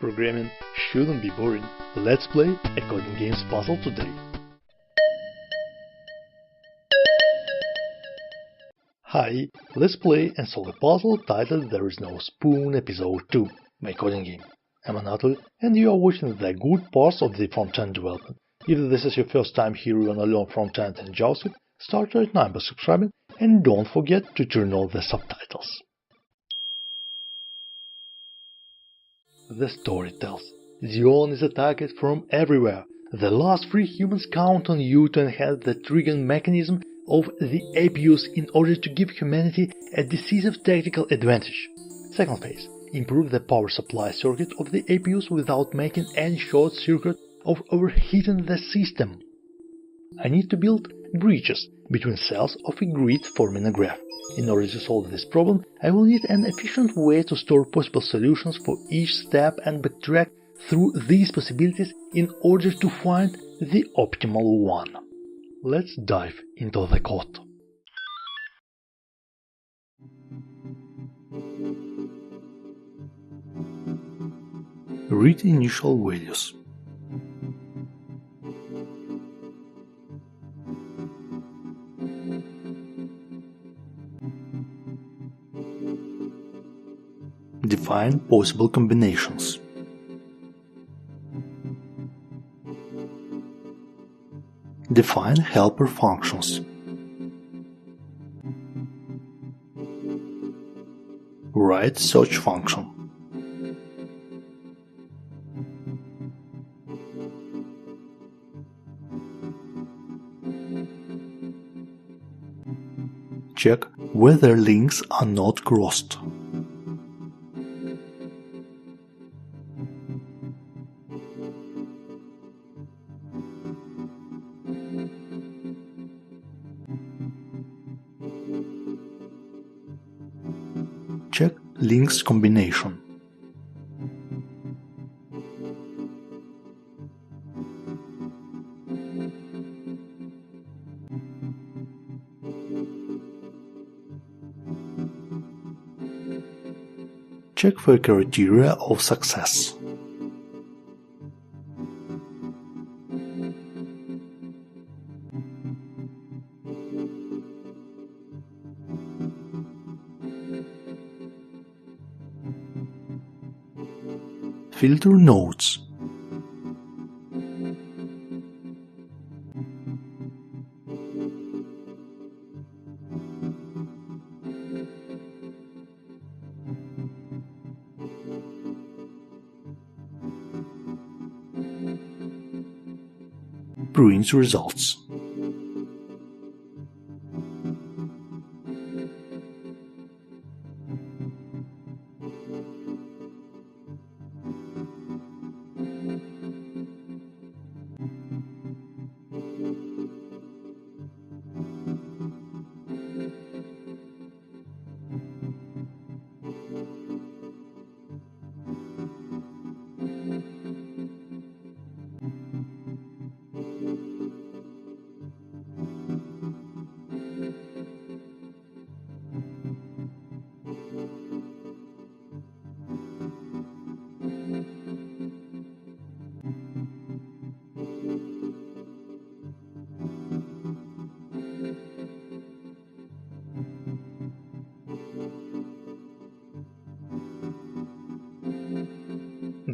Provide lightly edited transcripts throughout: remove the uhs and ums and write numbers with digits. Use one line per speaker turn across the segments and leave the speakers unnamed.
Programming shouldn't be boring. Let's play a Codingame's puzzle today. Hi, let's play and solve a puzzle titled There Is No Spoon Episode 2 by Codingame. I'm Anatol and you are watching the good parts of the front-end development. If this is your first time here you wanna learn front-end and JavaScript, start right now by subscribing and don't forget to turn on the subtitles. The story tells, Zion is attacked from everywhere. The last 3 humans count on you to enhance the triggering mechanism of the APUs in order to give humanity a decisive tactical advantage. Second phase. Improve the power supply circuit of the APUs without making any short circuit of overheating the system. I need to build bridges between cells of a grid forming a graph. In order to solve this problem, I will need an efficient way to store possible solutions for each step and backtrack through these possibilities in order to find the optimal one. Let's dive into the code. Read initial values. Define possible combinations. Define helper functions. Write search function. Check whether links are not crossed. Check links combination. Check for criteria of success. Filter nodes. Print results.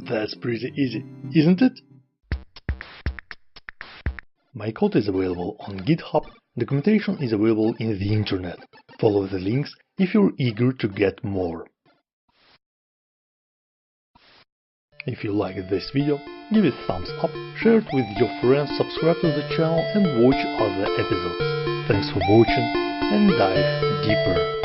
That's pretty easy, isn't it? My code is available on GitHub, documentation is available in the internet. Follow the links if you're eager to get more. If you liked this video, give it a thumbs up, share it with your friends, subscribe to the channel and watch other episodes. Thanks for watching and dive deeper.